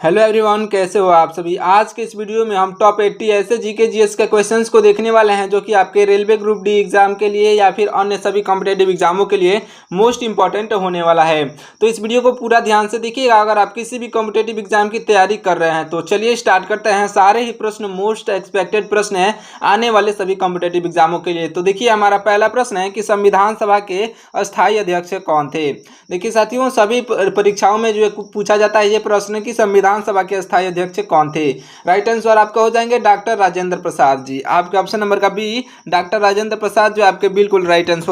Hello everyone, कैसे हो आप सभी। आज के इस वीडियो में हम टॉप 80 ऐसे जीके जीएस के क्वेश्चंस को देखने वाले हैं जो कि आपके रेलवे ग्रुप डी एग्जाम के लिए या फिर अन्य सभी कॉम्पिटेटिव एग्जामों के लिए मोस्ट इंपॉर्टेंट होने वाला है। तो इस वीडियो को पूरा ध्यान से देखिएगा अगर आप किसी भी कॉम्पिटेटिव एग्जाम की तैयारी कर रहे हैं। तो चलिए स्टार्ट करते हैं। सारे ही प्रश्न मोस्ट एक्सपेक्टेड प्रश्न है आने वाले सभी कॉम्पिटेटिव एग्जामों के लिए। तो देखिए हमारा पहला प्रश्न है कि संविधान सभा के अस्थायी अध्यक्ष कौन थे। देखिए साथियों, सभी परीक्षाओं में जो पूछा जाता है ये प्रश्न कि संविधान सभा के अस्थायी अध्यक्ष कौन थे। राइट आंसर आपका हो जाएंगे डॉक्टर राजेंद्र प्रसाद जी। आपके ऑप्शन नंबर का बी डॉक्टर राजेंद्र प्रसाद जो आपके बिल्कुल राइट आंसर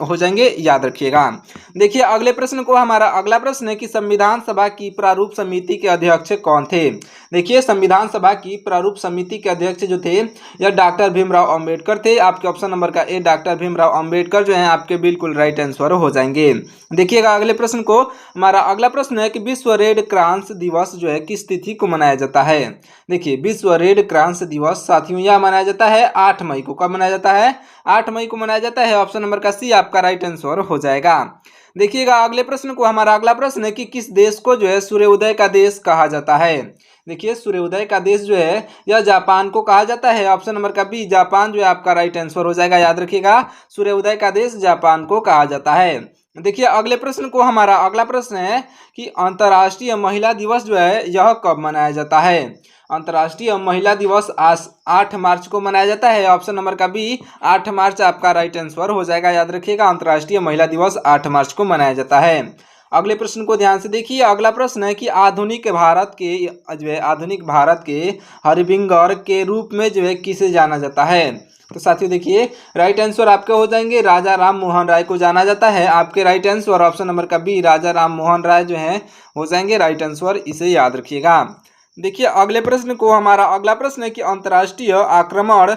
हो जाएंगे, याद रखिएगा। देखिए अगले प्रश्न को, हमारा अगला प्रश्न है कि संविधान सभा की प्रारूप समिति के अध्यक्ष कौन थे। देखिए संविधान सभा की प्रारूप समिति के अध्यक्ष जो थे यह डॉक्टर भीमराव अंबेडकर थे। आपके ऑप्शन नंबर का ए डॉक्टर भीमराव अंबेडकर जो है आपके बिल्कुल राइट आंसर हो जाएंगे। देखिएगा अगले प्रश्न को, हमारा अगला प्रश्न है कि विश्व रेड क्रॉस दिवस जो है किस तिथि को मनाया जाता है। देखिए विश्व रेड क्रॉस दिवस साथियों यह मनाया जाता है 8 मई को। कब मनाया जाता है? 8 मई को मनाया जाता है। ऑप्शन नंबर का सी आपका राइट आंसर हो जाएगा। देखिएगा अगले प्रश्न को, हमारा अगला प्रश्न है कि किस देश को जो है सूर्योदय का देश कहा जाता है। देखिए सूर्योदय का देश जो है यह जापान को कहा जाता है। ऑप्शन नंबर का बी जापान जो है आपका राइट आंसर हो जाएगा, याद रखिएगा सूर्योदय का देश जापान को कहा जाता है। देखिए अगले प्रश्न को, हमारा अगला प्रश्न है कि अंतर्राष्ट्रीय महिला दिवस जो है यह कब मनाया जाता है। अंतर्राष्ट्रीय महिला दिवस आज 8 मार्च को मनाया जाता है। ऑप्शन नंबर का बी 8 मार्च आपका राइट आंसर हो जाएगा, याद रखिएगा अंतर्राष्ट्रीय महिला दिवस 8 मार्च को मनाया जाता है। अगले प्रश्न को ध्यान से देखिए। अगला प्रश्न है कि आधुनिक भारत के हरविंगर के रूप में जो है किसे जाना जाता है। तो साथियों देखिए राइट आंसर आपके हो जाएंगे राजा राम मोहन राय को जाना जाता है। आपके राइट आंसर ऑप्शन नंबर का बी राजा राम मोहन राय जो है हो जाएंगे राइट आंसर, इसे याद रखिएगा। देखिए अगले प्रश्न को, हमारा अगला प्रश्न है कि अंतर्राष्ट्रीय आक्रमण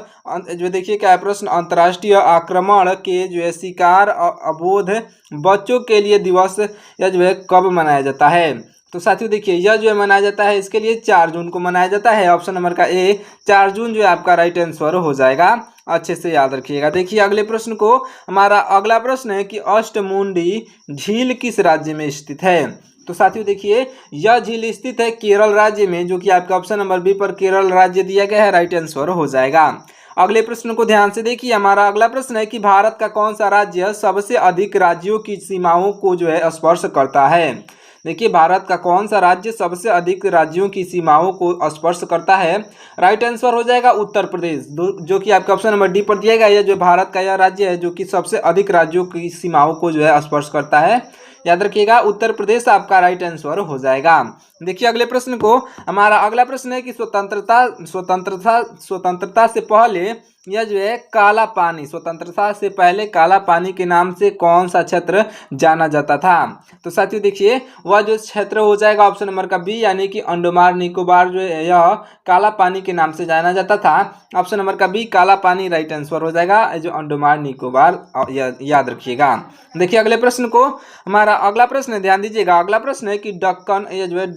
जो देखिए क्या है प्रश्न, अंतर्राष्ट्रीय आक्रमण के जो है शिकार अबोध बच्चों के लिए दिवस यह जो है कब मनाया जाता है। तो साथियों देखिए यह जो है मनाया जाता है इसके लिए 4 जून को मनाया जाता है। ऑप्शन नंबर का ए 4 जून जो है आपका राइट आंसर हो जाएगा, अच्छे से याद रखिएगा। देखिए अगले प्रश्न को, हमारा अगला प्रश्न है कि अष्टमुंडी झील किस राज्य में स्थित है। तो साथियों देखिए यह झील स्थित है केरल राज्य में, जो कि आपका ऑप्शन नंबर बी पर केरल राज्य दिया गया है, राइट आंसर हो जाएगा। अगले प्रश्न को ध्यान से देखिए। हमारा अगला प्रश्न है कि भारत का कौन सा राज्य सबसे अधिक राज्यों की सीमाओं को जो है स्पर्श करता है। देखिए भारत का कौन सा राज्य सबसे अधिक राज्यों की सीमाओं को स्पर्श करता है। राइट आंसर हो जाएगा उत्तर प्रदेश, जो कि आपका ऑप्शन नंबर डी पर दिया गया है। जो भारत का यह राज्य है जो कि सबसे अधिक राज्यों की सीमाओं को जो है स्पर्श करता है, याद रखिएगा उत्तर प्रदेश आपका राइट आंसर हो जाएगा। देखिए अगले प्रश्न को, हमारा अगला प्रश्न है कि स्वतंत्रता से पहले यह जो है काला पानी, स्वतंत्रता से पहले काला पानी के नाम से कौन सा क्षेत्र जाना जाता था। तो साथियों देखिए वह जो क्षेत्र हो जाएगा ऑप्शन नंबर का बी, यानी कि अंडमान निकोबार जो है यह काला पानी के नाम से जाना जाता था। ऑप्शन नंबर का बी काला पानी राइट आंसर हो जाएगा, जो अंडमान निकोबार, याद रखिएगा। देखिए अगले प्रश्न को, हमारा अगला प्रश्न ध्यान दीजिएगा। अगला प्रश्न है कि दक्कन जो है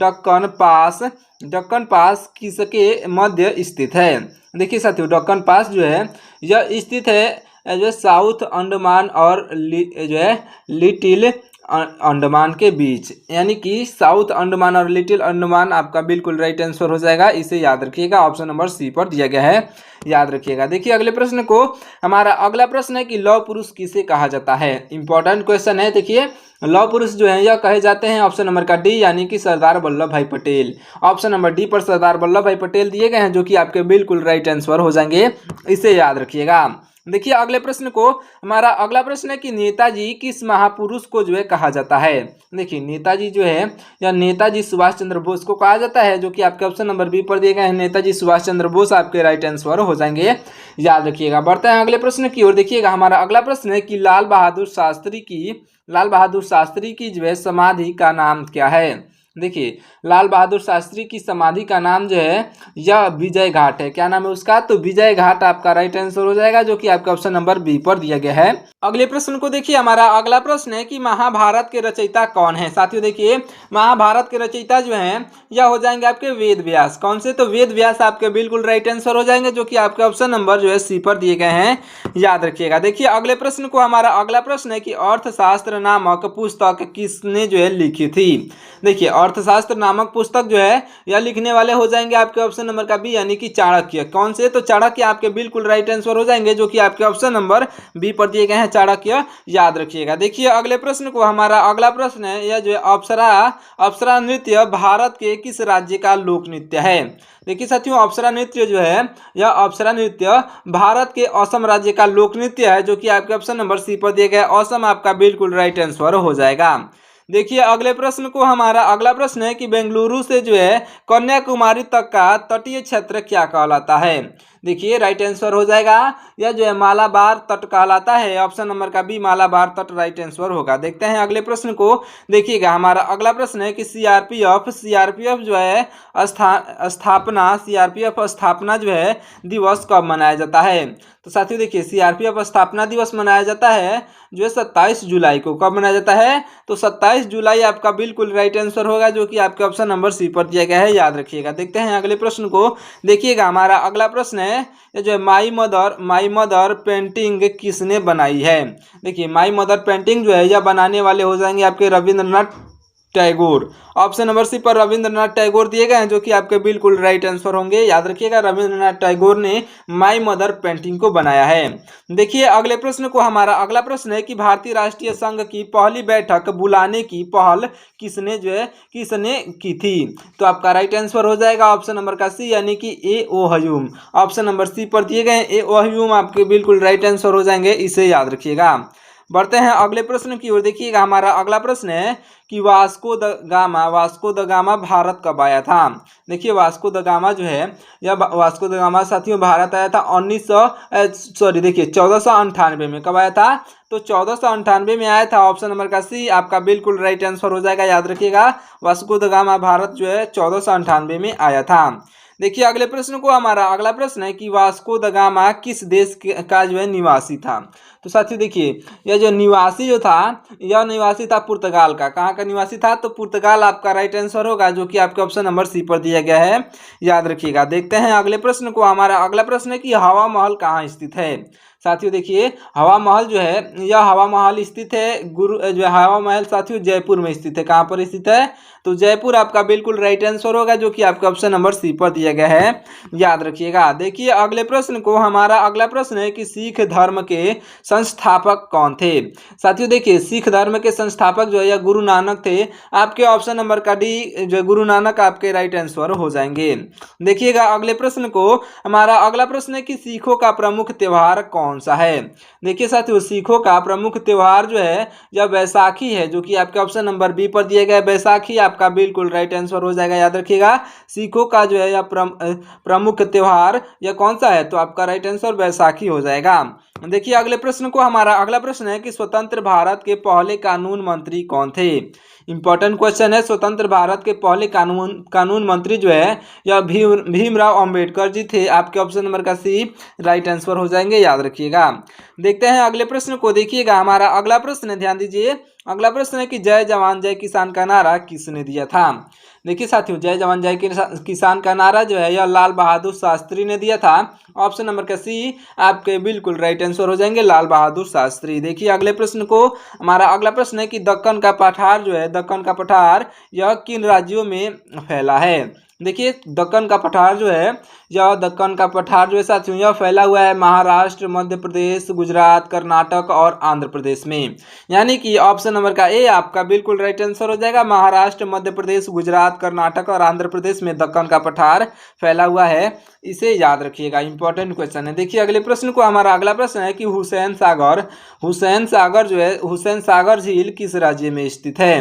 दक्कन पास किसके मध्य स्थित है। देखिए साथियों दक्कन पास जो है यह स्थित है जो साउथ अंडमान और जो है लिटिल अंडमान के बीच, यानी कि साउथ अंडमान और लिटिल अंडमान आपका बिल्कुल राइट आंसर हो जाएगा, इसे याद रखिएगा ऑप्शन नंबर सी पर दिया गया है, याद रखिएगा। देखिए अगले प्रश्न को, हमारा अगला प्रश्न है कि लौह पुरुष किसे कहा जाता है। इंपॉर्टेंट क्वेश्चन है। देखिए लौह पुरुष जो है यह कहे जाते हैं ऑप्शन नंबर का डी, यानी कि सरदार वल्लभ भाई पटेल। ऑप्शन नंबर डी पर सरदार वल्लभ भाई पटेल दिए गए हैं, जो कि आपके बिल्कुल राइट आंसर हो जाएंगे, इसे याद रखिएगा। देखिए अगले प्रश्न को, हमारा अगला प्रश्न है कि नेताजी किस महापुरुष को जो है कहा जाता है। देखिए नेताजी जो है या नेताजी सुभाष चंद्र बोस को कहा जाता है, जो कि आपके ऑप्शन नंबर बी पर दिए गए हैं नेताजी सुभाष चंद्र बोस आपके राइट आंसर हो जाएंगे, याद रखिएगा। बढ़ते हैं अगले प्रश्न की ओर। देखिएगा हमारा अगला प्रश्न है कि लाल बहादुर शास्त्री की जो है समाधि का नाम क्या है। देखिए लाल बहादुर शास्त्री की समाधि का नाम जो है यह विजय घाट है। क्या नाम है उसका? तो विजय घाट आपका राइट आंसर हो जाएगा, जो कि आपका ऑप्शन नंबर बी पर दिया गया है। अगले प्रश्न को देखिए। हमारा अगला प्रश्न है कि महाभारत के रचयिता कौन है। साथियों देखिए महाभारत के रचयिता जो हैं यह हो जाएंगे आपके वेद व्यास। कौन से? तो वेद व्यास आपके बिल्कुल राइट आंसर हो जाएंगे, जो कि आपके ऑप्शन नंबर जो है सी पर दिए गए हैं, याद रखिएगा। देखिए अगले प्रश्न को, हमारा अगला प्रश्न है कि अर्थशास्त्र नामक पुस्तक किसने जो है लिखी थी। देखिए अर्थशास्त्र नामक पुस्तक जो है यह लिखने वाले हो जाएंगे आपके ऑप्शन नंबर का बी यानी कि चाणक्य। कौन से? तो चाणक्य आपके बिल्कुल राइट आंसर हो जाएंगे, जो कि आपके ऑप्शन नंबर बी पर दिए गए हैं, चाणक्य याद रखिएगा। देखिए अगले प्रश्न को, हमारा अगला प्रश्न है, यह जो है अप्सरा नृत्य भारत के किस राज्य का लोक नृत्य है? देखिए साथियों, अप्सरा नृत्य जो है, यह अप्सरा नृत्य भारत के असम राज्य का लोक नृत्य है, जो कि आपके ऑप्शन नंबर सी पर दिया गया असम आपका बिल्कुल राइट आंसर हो जाएगा। देखिए अगले प्रश्न को, हमारा अगला प्रश्न है कि बेंगलुरु से जो है कन्याकुमारी तक का तटीय क्षेत्र क्या कहलाता है? देखिए राइट आंसर हो जाएगा, यह जो है मालाबार तट कहलाता है, ऑप्शन नंबर का बी मालाबार तट राइट आंसर होगा। देखते हैं अगले प्रश्न को। देखिएगा हमारा अगला प्रश्न है कि सीआरपीएफ जो है सीआरपीएफ स्थापना जो है दिवस कब मनाया जाता है? तो साथियों देखिए, सीआरपीएफ स्थापना दिवस मनाया जाता है जो है 27 जुलाई को। कब मनाया जाता है? तो 27 जुलाई आपका बिल्कुल राइट आंसर होगा, जो कि आपके ऑप्शन नंबर सी पर दिया गया है, याद रखिएगा। देखते हैं अगले प्रश्न को। देखिएगा हमारा अगला प्रश्न है, ये जो है माई मदर पेंटिंग किसने बनाई है? देखिए माई मदर पेंटिंग जो है यह बनाने वाले हो जाएंगे आपके Rabindranath Tagore. Option number C पर रविंद्रनाथ टैगोर दिए गए हैं, जो कि आपके बिल्कुल राइट आंसर होंगे, याद रखिएगा। रविंद्रनाथ टैगोर ने माई मदर पेंटिंग को बनाया है। देखिए अगले प्रश्न को, हमारा अगला प्रश्न है कि भारतीय राष्ट्रीय संघ की पहली बैठक बुलाने की पहल किसने की थी? तो आपका राइट आंसर हो जाएगा ऑप्शन नंबर का सी यानी कि A O Hume. Option number C पर दिए गए ए ओ ह्यूम आपके बिल्कुल राइट आंसर हो जाएंगे, इसे याद रखिएगा। बढ़ते हैं अगले प्रश्न की ओर। देखिएगा हमारा अगला प्रश्न है कि वास्को द गामा भारत कब आया था? देखिए वास्को द गामा जो है, यह वास्को द गामा साथियों भारत आया था 1498 में। कब आया था? तो 1498 में आया था, ऑप्शन नंबर का सी आपका बिल्कुल राइट आंसर हो जाएगा, याद रखिएगा। वास्को द गामा भारत जो है 1498 में आया था। देखिए अगले प्रश्न को, हमारा अगला प्रश्न है कि वास्को द गामा किस देश का जो है निवासी था? तो साथियों देखिए, यह जो निवासी जो था, यह निवासी था पुर्तगाल का। कहाँ का निवासी था? तो पुर्तगाल आपका राइट आंसर होगा, जो कि आपके ऑप्शन नंबर सी पर दिया गया है, याद रखिएगा। देखते हैं अगले प्रश्न को। हमारा अगला प्रश्न है कि हवा महल कहाँ स्थित है? साथियों देखिए, हवा महल जो है, यह हवा महल स्थित है जो हवा महल साथियों जयपुर में स्थित है। कहाँ पर स्थित है? तो जयपुर आपका बिल्कुल राइट आंसर होगा, जो कि आपका ऑप्शन नंबर सी पर दिया गया है, याद रखिएगा। देखिए अगले प्रश्न को, हमारा अगला प्रश्न है कि सिख धर्म के संस्थापक कौन थे? साथियों देखिए, सिख धर्म के संस्थापक जो है यह गुरु नानक थे। आपके ऑप्शन नंबर का डी जो गुरु नानक आपके राइट आंसर हो जाएंगे। देखिएगा अगले प्रश्न को, हमारा अगला प्रश्न है कि सिखों का प्रमुख त्योहार कौन सा है? देखिए साथियों, सिखों का प्रमुख त्योहार जो है यह बैसाखी है, जो कि आपके ऑप्शन नंबर बी पर दिया गया बैसाखी आपका बिल्कुल राइट आंसर हो जाएगा, याद रखिएगा। सिखों का जो है यह प्रमुख त्योहार यह कौन सा है? तो आपका राइट आंसर बैसाखी हो जाएगा। देखिए अगले प्रश्न को, हमारा अगला प्रश्न है कि स्वतंत्र भारत के पहले कानून मंत्री कौन थे? इंपॉर्टेंट क्वेश्चन है। स्वतंत्र भारत के पहले कानून मंत्री जो है यह भीमराव अंबेडकर जी थे। आपके ऑप्शन नंबर का सी राइट आंसर हो जाएंगे, याद रखिएगा। देखते हैं अगले प्रश्न को। देखिएगा हमारा अगला प्रश्न है, ध्यान दीजिए, अगला प्रश्न है कि जय जवान जय किसान का नारा किसने दिया था? देखिए साथियों, जय जवान जय किसान का नारा जो है यह लाल बहादुर शास्त्री ने दिया था। ऑप्शन नंबर का सी आपके बिल्कुल राइट आंसर हो जाएंगे, लाल बहादुर शास्त्री। देखिए अगले प्रश्न को, हमारा अगला प्रश्न है कि दक्कन का पठार जो है, दक्कन का पठार यह किन राज्यों में फैला है? देखिए दक्कन का पठार जो है, यह दक्कन का पठार जो है साथियों यह फैला हुआ है महाराष्ट्र, मध्य प्रदेश, गुजरात, कर्नाटक और आंध्र प्रदेश में। यानी कि ऑप्शन नंबर का ए आपका बिल्कुल राइट आंसर हो जाएगा। महाराष्ट्र, मध्य प्रदेश, गुजरात, कर्नाटक और आंध्र प्रदेश में दक्कन का पठार फैला हुआ है, इसे याद रखिएगा। इंपॉर्टेंट क्वेश्चन है। देखिए अगले प्रश्न को, हमारा अगला प्रश्न है कि हुसैन सागर जो है, हुसैन सागर झील किस राज्य में स्थित है?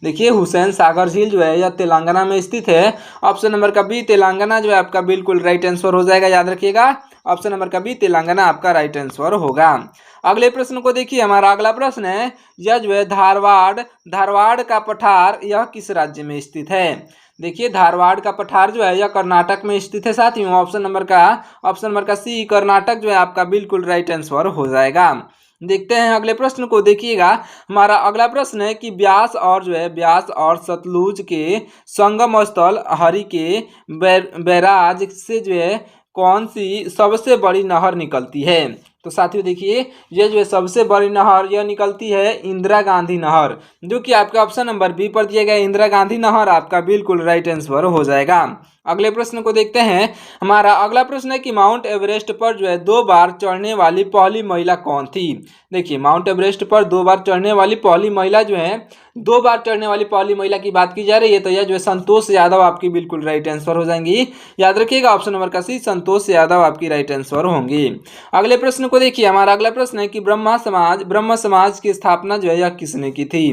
देखिए हुसैन सागर झील जो है यह तेलंगाना में स्थित है। ऑप्शन नंबर का बी तेलंगाना जो है आपका बिल्कुल राइट आंसर हो जाएगा, याद रखिएगा। ऑप्शन नंबर का बी तेलंगाना आपका राइट आंसर होगा। अगले प्रश्न को देखिए, हमारा अगला प्रश्न है, यह जो है धारवाड़ का पठार यह किस राज्य में स्थित है? देखिए धारवाड़ का पठार जो है यह कर्नाटक में स्थित है साथियों। ऑप्शन नंबर का सी कर्नाटक जो है आपका बिल्कुल राइट आंसर हो जाएगा। देखते हैं अगले प्रश्न को। देखिएगा हमारा अगला प्रश्न है कि ब्यास और सतलुज के संगम स्थल हरि के बैराज से जो है कौन सी सबसे बड़ी नहर निकलती है? तो साथियों देखिए, ये जो है सबसे बड़ी नहर यह निकलती है इंदिरा गांधी नहर, जो कि आपका ऑप्शन नंबर बी पर दिया गया इंदिरा गांधी नहर आपका बिल्कुल राइट आंसर हो जाएगा। अगले प्रश्न को देखते हैं। हमारा अगला प्रश्न है कि माउंट एवरेस्ट पर जो है 2 बार चढ़ने वाली पहली महिला कौन थी। देखिए, माउंट एवरेस्ट पर 2 बार चढ़ने वाली पहली महिला जो है, 2 बार चढ़ने वाली पहली महिला की बात की जा रही है, तो यह जो है संतोष यादव आपकी बिल्कुल राइट आंसर हो जाएंगी। याद रखिएगा ऑप्शन नंबर का सी, संतोष यादव आपकी राइट आंसर होंगी। अगले प्रश्न को देखिए। हमारा अगला प्रश्न है कि ब्रह्म समाज की स्थापना जो है यह किसने की थी।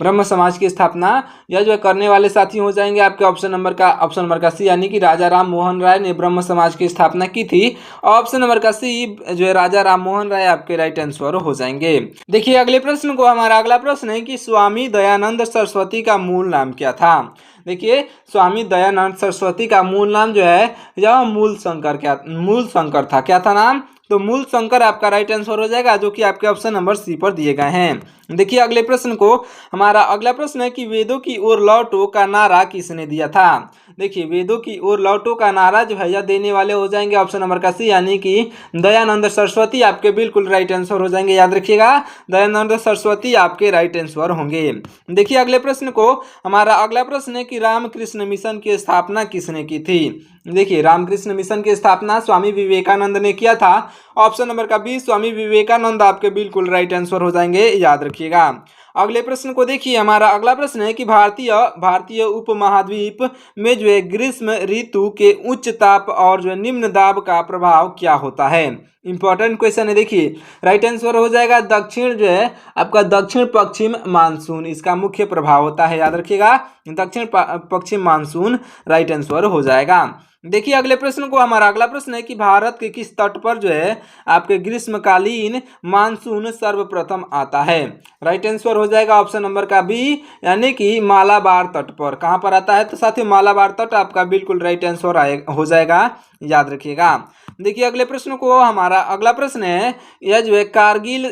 ब्रह्म समाज की स्थापना यह जो है करने वाले साथी हो जाएंगे आपके ऑप्शन नंबर का सी, यानी कि राजा राम मोहन राय ने ब्रह्म समाज की स्थापना की थी। ऑप्शन नंबर का सी जो है राजा राम मोहन राय आपके राइट आंसर हो जाएंगे। देखिए अगले प्रश्न को। हमारा अगला प्रश्न है कि स्वामी दयानंद सरस्वती का मूल नाम क्या था। देखिए, स्वामी दयानंद सरस्वती का मूल नाम जो है यह मूल शंकर था। क्या था नाम? तो मूल शंकर आपका राइट आंसर हो जाएगा, जो कि आपके ऑप्शन नंबर सी पर दिए गए हैं। देखिए अगले प्रश्न को। हमारा अगला प्रश्न है कि वेदों की ओर लौटो का नारा किसने दिया था। देखिए, वेदों की ओर लौटो का नारा जो है यह देने वाले हो जाएंगे ऑप्शन नंबर का सी, यानी कि दयानंद सरस्वती आपके बिल्कुल राइट आंसर हो जाएंगे। याद रखिएगा, दयानंद सरस्वती आपके राइट आंसर होंगे। देखिए अगले प्रश्न को। हमारा अगला प्रश्न है कि रामकृष्ण मिशन की स्थापना किसने की थी। देखिए, रामकृष्ण मिशन की स्थापना स्वामी विवेकानंद ने किया था। ऑप्शन नंबर का बी, स्वामी विवेकानंद आपके बिल्कुल राइट आंसर हो जाएंगे। याद रखिएगा। अगले प्रश्न को देखिए। हमारा अगला प्रश्न है कि भारतीय उपमहाद्वीप में जो है ग्रीष्म ऋतु के उच्च ताप और जो है निम्न दाब का प्रभाव क्या होता है। इंपॉर्टेंट क्वेश्चन है। देखिए, राइट आंसर हो जाएगा दक्षिण जो है आपका दक्षिण पश्चिम मानसून, इसका मुख्य प्रभाव होता है। याद रखिएगा, दक्षिण पश्चिम मानसून राइट आंसर हो जाएगा। देखिए अगले प्रश्न को। हमारा अगला प्रश्न है कि भारत के किस तट पर जो है आपके ग्रीष्मकालीन मानसून सर्वप्रथम आता है। राइट आंसर हो जाएगा ऑप्शन नंबर का बी, यानी कि मालाबार तट पर। कहां पर आता है? तो साथियों मालाबार तट आपका बिल्कुल राइट आंसर हो जाएगा। याद रखिएगा। देखिए अगले प्रश्न को। हमारा अगला प्रश्न है यह जो है कारगिल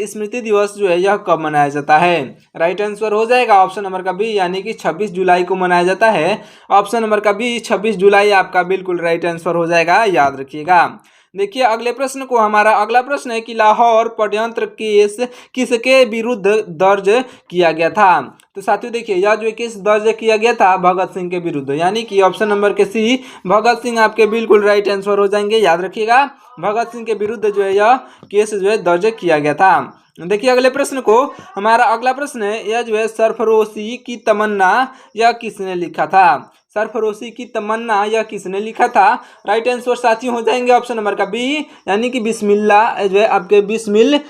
स्मृति दिवस जो है यह कब मनाया जाता है। राइट आंसर हो जाएगा ऑप्शन नंबर का बी, यानी कि 26 जुलाई को मनाया जाता है। ऑप्शन नंबर का बी 26 जुलाई आपका बिल्कुल राइट आंसर हो जाएगा। याद रखिएगा। देखिए अगले प्रश्न को। हमारा अगला प्रश्न है कि लाहौर षड्यंत्र केस किसके विरुद्ध दर्ज किया गया था। तो साथियों देखिए, यह जो केस दर्ज किया गया था भगत सिंह के विरुद्ध, यानी कि ऑप्शन नंबर के सी, भगत सिंह आपके बिल्कुल राइट आंसर हो जाएंगे। याद रखिएगा, भगत सिंह के विरुद्ध जो है यह केस जो है दर्ज किया गया था। देखिए अगले प्रश्न को। हमारा अगला प्रश्न है यह जो है सरफरोशी की तमन्ना यह किसने लिखा था। सरफरोशी की तमन्ना यह किसने लिखा था। राइट आंसर साथियों हो जाएंगे ऑप्शन नंबर का बी, यानी कि बिस्मिल्लाह जो है आपके बिस्मिल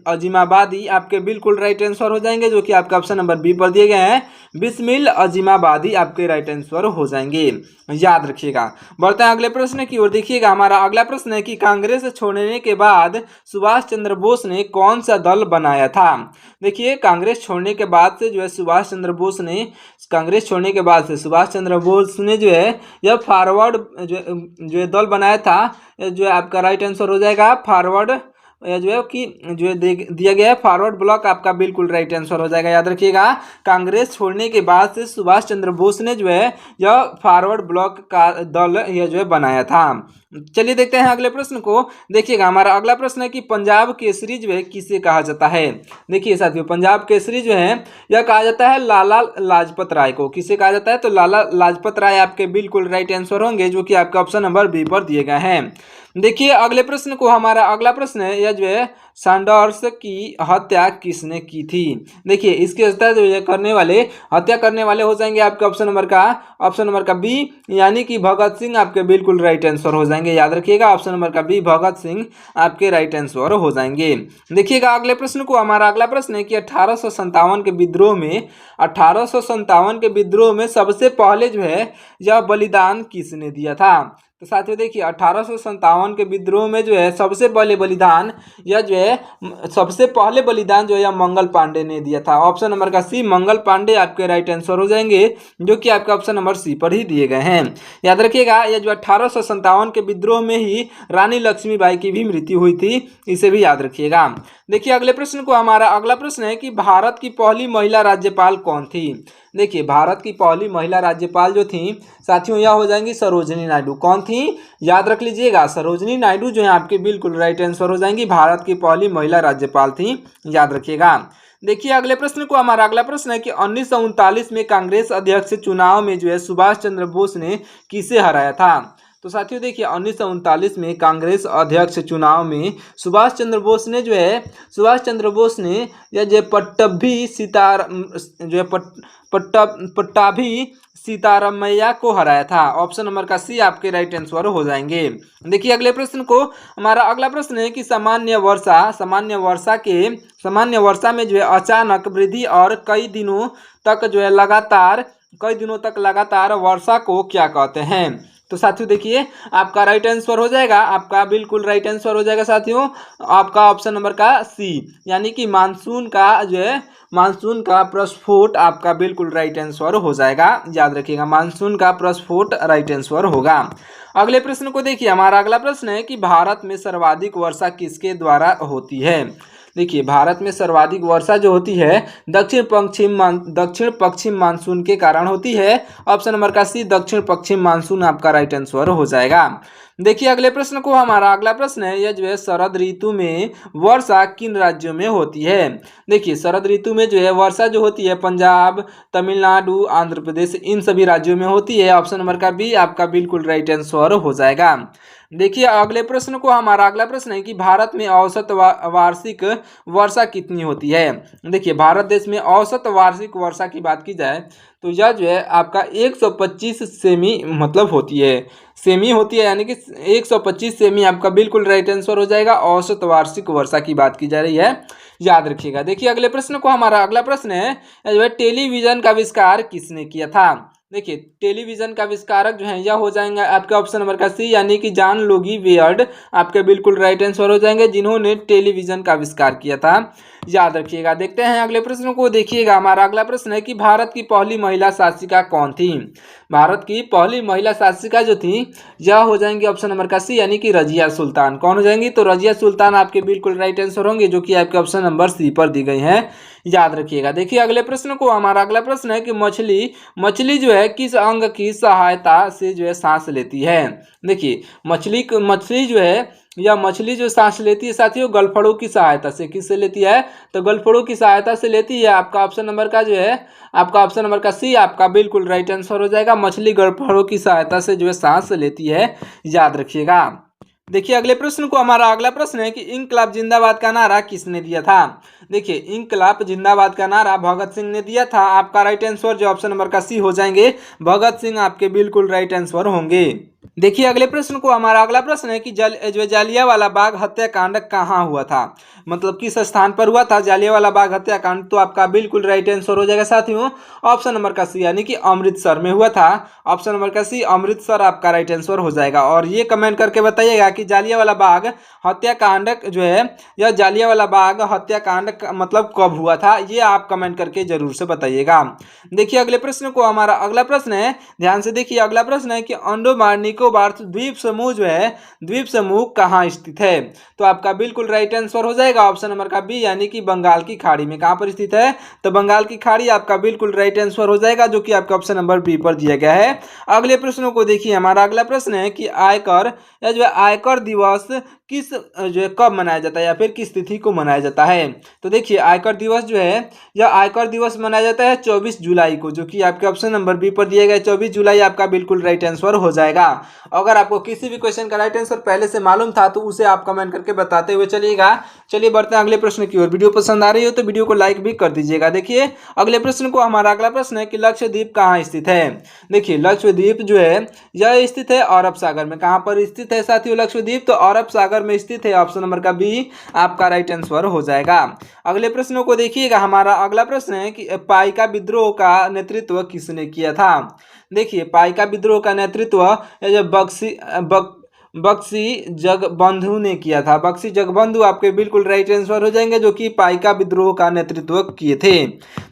अजीमाबादी आपके बिल्कुल राइट आंसर हो जाएंगे, जो कि आपका ऑप्शन नंबर बी पर दिए गए हैं। बिस्मिल अजीमाबादी आपके राइट आंसर हो जाएंगे। याद रखिएगा। बढ़ते हैं अगले प्रश्न की ओर। देखिएगा, हमारा अगला प्रश्न है कि कांग्रेस छोड़ने के बाद सुभाष चंद्र बोस ने कौन सा दल बनाया था। देखिए, कांग्रेस छोड़ने के बाद से जो है सुभाष चंद्र बोस ने जो है यह फॉरवर्ड जो है दल बनाया था। जो है आपका राइट आंसर हो जाएगा फॉरवर्ड जो है कि जो है दिया गया है फॉरवर्ड ब्लॉक आपका बिल्कुल राइट आंसर हो जाएगा। याद रखिएगा, कांग्रेस छोड़ने के बाद से सुभाष चंद्र बोस ने जो है यह फॉरवर्ड ब्लॉक का दल यह जो है बनाया था। चलिए देखते हैं अगले प्रश्न को। देखिएगा, हमारा अगला प्रश्न है कि पंजाब केसरी जो है किसे कहा जाता है। देखिए साथियों, पंजाब केसरी जो है यह कहा जाता है लाला लाजपत राय को। किसे कहा जाता है? तो लाला लाजपत राय आपके बिल्कुल राइट आंसर होंगे, जो कि आपका ऑप्शन नंबर बी पर दिए गए हैं। देखिए अगले प्रश्न को। हमारा अगला प्रश्न है यह जो है सैंडर्स की हत्या किसने की थी। देखिए, इसके हत्या करने वाले हो जाएंगे आपके ऑप्शन नंबर का बी, यानी कि भगत सिंह आपके बिल्कुल राइट आंसर हो जाएंगे। याद रखिएगा, ऑप्शन नंबर का बी भगत सिंह आपके राइट आंसर हो जाएंगे। देखिएगा अगले प्रश्न को। हमारा अगला प्रश्न है कि 1857 के विद्रोह में सबसे पहले जो है यह बलिदान किसने दिया था। तो साथियों देखिए, 1857 के विद्रोह में जो है सबसे पहले बलिदान जो है यह मंगल पांडे ने दिया था। ऑप्शन नंबर का सी, मंगल पांडे आपके राइट आंसर हो जाएंगे, जो कि आपके ऑप्शन नंबर सी पर ही दिए गए हैं। याद रखिएगा, यह जो 1857 के विद्रोह में ही रानी लक्ष्मीबाई की भी मृत्यु हुई थी, इसे भी याद रखिएगा। देखिए अगले प्रश्न को। हमारा अगला प्रश्न है कि भारत की पहली महिला राज्यपाल कौन थी। देखिए भारत की पहली महिला राज्यपाल जो थी साथियों यह हो जाएंगी सरोजिनी नायडू। कौन थी? याद रख लीजिएगा, सरोजिनी नायडू जो है आपके बिल्कुल राइट आंसर हो जाएंगी, भारत की पहली महिला राज्यपाल थी, याद रखिएगा। देखिए अगले प्रश्न को, हमारा अगला प्रश्न है कि 1939 में कांग्रेस अध्यक्ष चुनाव में जो है सुभाष चंद्र बोस ने किसे हराया था? तो साथियों देखिए 1939 में कांग्रेस अध्यक्ष चुनाव में सुभाष चंद्र बोस ने या जो पट्टभी सीतार जो है पट्टाभी सीतारामैया को हराया था। ऑप्शन नंबर का सी आपके राइट आंसर हो जाएंगे। देखिए अगले प्रश्न को, हमारा अगला प्रश्न है कि सामान्य वर्षा में जो है अचानक वृद्धि और कई दिनों तक लगातार वर्षा को क्या कहते हैं? तो साथियों देखिए आपका राइट आंसर हो जाएगा, आपका बिल्कुल राइट आंसर हो जाएगा साथियों, आपका ऑप्शन नंबर का सी, यानी कि मानसून का प्रस्फोट आपका बिल्कुल राइट आंसर हो जाएगा, याद रखिएगा मानसून का प्रस्फोट राइट आंसर होगा। अगले प्रश्न को देखिए, हमारा अगला प्रश्न है कि भारत में सर्वाधिक वर्षा किसके द्वारा होती है? देखिए भारत में सर्वाधिक वर्षा जो होती है दक्षिण पश्चिम मानसून के कारण होती है। ऑप्शन नंबर का सी, दक्षिण पश्चिम मानसून आपका राइट आंसर हो जाएगा। देखिए अगले प्रश्न को, हमारा अगला प्रश्न है यह जो है शरद ऋतु में वर्षा किन राज्यों में होती है? देखिए शरद ऋतु में जो है वर्षा जो होती है पंजाब, तमिलनाडु, आंध्र प्रदेश, इन सभी राज्यों में होती है। ऑप्शन नंबर का बी आपका बिल्कुल राइट आंसर हो जाएगा। देखिए अगले प्रश्न को, हमारा अगला प्रश्न है कि भारत में औसत वार्षिक वर्षा कितनी होती है? देखिए भारत देश में औसत वार्षिक वर्षा की बात की जाए तो यह जो है आपका 125 सेमी मतलब होती है, यानी कि 125 सेमी आपका बिल्कुल राइट आंसर हो जाएगा। औसत वार्षिक वर्षा की बात की जा रही है, याद रखिएगा। देखिए अगले प्रश्न को, हमारा अगला प्रश्न है जो है टेलीविजन का आविष्कार किसने किया था? देखिए टेलीविजन का आविष्कारक जो है यह हो जाएंगे आपके ऑप्शन नंबर का सी, यानी कि जॉन लुई वियर्ड आपके बिल्कुल राइट आंसर हो जाएंगे, जिन्होंने टेलीविजन का आविष्कार किया था, याद रखिएगा। देखते हैं अगले प्रश्न को। देखिएगा हमारा अगला प्रश्न है कि भारत की पहली महिला शासिका कौन थी? भारत की पहली महिला शासिका जो थी यह हो जाएंगी ऑप्शन नंबर का सी, यानी कि रजिया सुल्तान। कौन हो जाएंगी? तो रजिया सुल्तान आपके बिल्कुल राइट आंसर होंगे, जो कि आपके ऑप्शन नंबर सी पर दी गई हैं, याद रखिएगा। देखिए अगले प्रश्न को, हमारा अगला प्रश्न है कि मछली जो है किस अंग की सहायता से जो है सांस लेती है? देखिए मछली जो सांस लेती है साथियों गलफड़ों की सहायता से। किससे लेती है? तो गलफड़ों की सहायता से लेती है। आपका ऑप्शन नंबर का जो है आपका ऑप्शन नंबर का सी आपका बिल्कुल राइट आंसर हो जाएगा। मछली गलफड़ों की सहायता से जो है सांस लेती है, याद रखिएगा। देखिए अगले प्रश्न को, हमारा अगला प्रश्न है कि इंकलाब जिंदाबाद का नारा किसने दिया था? देखिए इंकलाब जिंदाबाद का नारा भगत सिंह ने दिया था। आपका राइट आंसर जो ऑप्शन नंबर का सी हो जाएंगे, भगत सिंह आपके बिल्कुल राइट आंसर होंगे। देखिए अगले प्रश्न को, हमारा अगला प्रश्न है कि जालियांवाला बाग हत्याकांड कहाँ हुआ था? मतलब किस स्थान पर हुआ था जालियांवाला बाग हत्याकांड? तो आपका बिल्कुल राइट आंसर हो जाएगा साथियों, ऑप्शन नंबर का सी, यानी कि अमृतसर में हुआ था। ऑप्शन नंबर का सी अमृतसर आपका राइट आंसर हो जाएगा। और ये कमेंट करके बताइएगा कि जालियांवाला बाग हत्याकांड जो है यह जालियांवाला बाग हत्याकांड मतलब कब हुआ था, ये आप कमेंट करके जरूर से बताइएगा। देखिए अगले प्रश्न को, हमारा अगला प्रश्न है, ध्यान से देखिए अगला प्रश्न है कि अंडमान निकोबार द्वीप समूह कहाँ स्थित है? तो आपका बिल्कुल राइट आंसर हो जाएगा ऑप्शन नंबर का बी, यानी कि बंगाल की खाड़ी में। कहाँ पर स्थित है? तो बंगाल की खाड़ी आपका बिल्कुल राइट आंसर हो जाएगा, जो कि आपका ऑप्शन नंबर बी पर दिया गया है। अगले प्रश्नों को देखिए, हमारा अगला प्रश्न है कि आयकर दिवस किस जो है कब मनाया जाता है या फिर किस तिथि को मनाया जाता है? तो देखिए आयकर दिवस जो है यह आयकर दिवस मनाया जाता है 24 जुलाई को, जो कि आपके ऑप्शन नंबर बी पर दिया गया है। 24 जुलाई आपका बिल्कुल राइट आंसर हो जाएगा। अगर आपको किसी भी क्वेश्चन का राइट आंसर पहले से मालूम था तो उसे आप कमेंट करके बताते हुए चलिएगा। चलिए बढ़ते हैं अगले प्रश्न की ओर। वीडियो पसंद आ रही हो तो वीडियो को लाइक भी कर दीजिएगा। देखिए अगले प्रश्न को, हमारा अगला प्रश्न है कि लक्षद्वीप कहाँ स्थित है? देखिए लक्षद्वीप जो है यह स्थित है अरब सागर में। कहाँ पर स्थित है साथियों लक्षद्वीप? तो अरब सागर में स्थित है। ऑप्शन नंबर का बी आपका राइट आंसर हो जाएगा। अगले प्रश्नों को देखिएगा, हमारा अगला प्रश्न है कि पाइका विद्रोह का नेतृत्व किसने किया था? देखिए पाइका विद्रोह का नेतृत्व बख्शी जगबंधु ने किया था। बख्शी जगबंधु आपके बिल्कुल राइट आंसर हो जाएंगे, जो कि पाइका विद्रोह का नेतृत्व किए थे।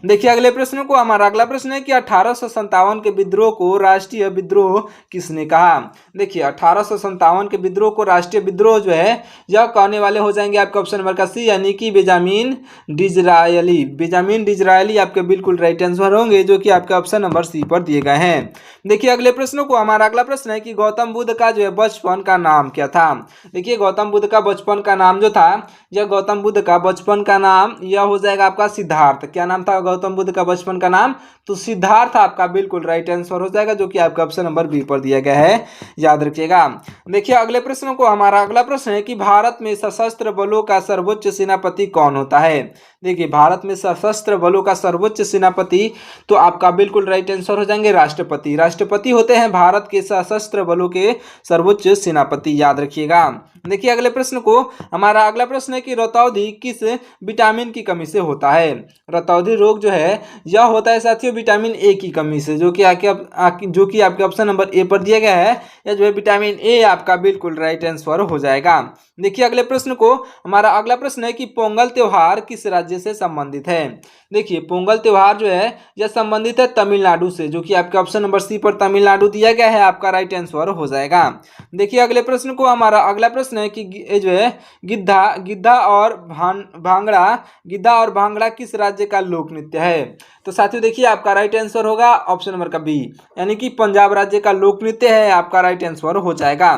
देखिए अगले प्रश्न को, हमारा अगला प्रश्न है कि 1857 के विद्रोह को राष्ट्रीय विद्रोह किसने कहा। देखिए 1857 के विद्रोह को राष्ट्रीय विद्रोह जो है यह कहने वाले हो जाएंगे आपका ऑप्शन नंबर का सी, यानी कि बेंजामिन डिज़रायली। बेंजामिन डिज़रायली आपके बिल्कुल राइट आंसर होंगे, जो कि आपके ऑप्शन नंबर सी पर दिए गए हैं। देखिए अगले प्रश्न को, हमारा अगला प्रश्न है कि गौतम बुद्ध का जो है बचपन का नाम क्या था। देखिए गौतम बुद्ध का बचपन का नाम जो था, यह गौतम बुद्ध का बचपन का नाम यह हो जाएगा आपका सिद्धार्थ। क्या नाम था गौतम बुद्ध का बचपन का नाम, तो सिद्धार्थ आपका बिल्कुल राइट आंसर हो जाएगा, जो कि आपका ऑप्शन नंबर बी पर दिया गया है, याद रखिएगा। देखिए अगले प्रश्न को, हमारा अगला प्रश्न है कि भारत में सशस्त्र बलों का सर्वोच्च सेनापति कौन होता है। देखिए भारत में सशस्त्र बलों का सर्वोच्च सेनापति तो आपका बिल्कुल राइट आंसर हो जाएंगे राष्ट्रपति। राष्ट्रपति होते हैं भारत के सशस्त्र बलों के सर्वोच्च सेनापति, याद रखिएगा। देखिए अगले प्रश्न को, हमारा अगला प्रश्न है कि रतौंधी किस विटामिन की कमी से होता है। रतौंधी रोग जो है यह होता है साथियों विटामिन ए की कमी से, जो कि आपके ऑप्शन नंबर ए पर दिया गया है। यह जो है विटामिन ए आपका बिल्कुल राइट आंसर हो जाएगा। देखिए अगले प्रश्न को, हमारा अगला प्रश्न है कि पोंगल त्योहार किस राज्य से संबंधित है। देखिए पोंगल त्योहार जो है यह संबंधित है तमिलनाडु से, जो कि आपके ऑप्शन नंबर सी पर तमिलनाडु दिया गया है, आपका राइट आंसर हो जाएगा। देखिए अगले प्रश्न को, हमारा अगला प्रश्न है कि ये जो है गिद्धा और भांगड़ा किस राज्य का लोक नृत्य है। तो साथियों देखिए आपका राइट आंसर होगा ऑप्शन नंबर का बी, यानी कि पंजाब राज्य का लोक नृत्य है, आपका राइट आंसर हो जाएगा।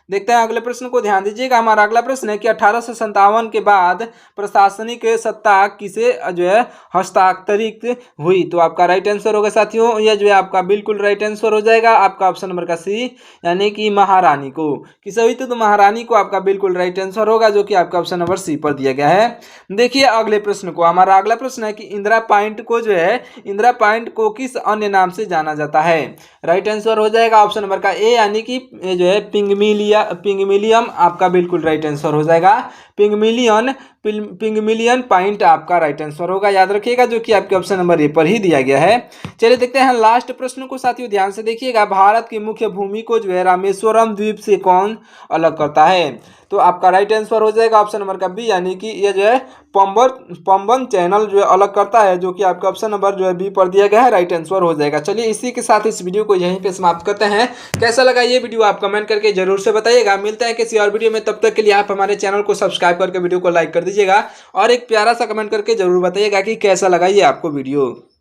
देखते हैं अगले प्रश्न को, ध्यान दीजिएगा। हमारा अगला प्रश्न है कि 1857 के बाद प्रशासनिक सत्ता किसे जो है हस्तांतरित हुई। तो आपका राइट आंसर होगा साथियों, यह जो है आपका बिल्कुल राइट आंसर हो जाएगा, आपका ऑप्शन नंबर का सी, यानी कि महारानी को। किसे हुई तो महारानी को, आपका बिल्कुल राइट आंसर होगा, जो कि आपका ऑप्शन नंबर सी पर दिया गया है। देखिए अगले प्रश्न को, हमारा अगला प्रश्न है कि इंदिरा पॉइंट को जो है इंदिरा पॉइंट को किस अन्य नाम से जाना जाता है। राइट आंसर हो जाएगा ऑप्शन नंबर का ए, यानी कि जो है पिंगमिलियम, आपका बिल्कुल राइट आंसर हो जाएगा। पिंगमिलियन पॉइंट आपका राइट आंसर होगा, याद रखिएगा, जो कि आपके ऑप्शन नंबर ए पर ही दिया गया है। चलिए देखते हैं लास्ट प्रश्न को साथियों, ध्यान से देखिएगा। भारत की मुख्य भूमि को जो है रामेश्वरम द्वीप से कौन अलग करता है। तो आपका राइट आंसर हो जाएगा ऑप्शन नंबर का बी, यानी कि ये जो है पंबन चैनल जो है अलग करता है, जो कि आपका ऑप्शन नंबर जो है बी पर दिया गया है, राइट आंसर हो जाएगा। चलिए इसी के साथ इस वीडियो को यहीं पे समाप्त करते हैं। कैसा लगा ये वीडियो आप कमेंट करके जरूर से बताइएगा। मिलते हैं किसी और वीडियो में, तब तक के लिए आप हमारे चैनल को सब्सक्राइब करके वीडियो को लाइक कर दीजिएगा और एक प्यारा सा कमेंट करके जरूर बताइएगा कि कैसा लगा ये आपको वीडियो।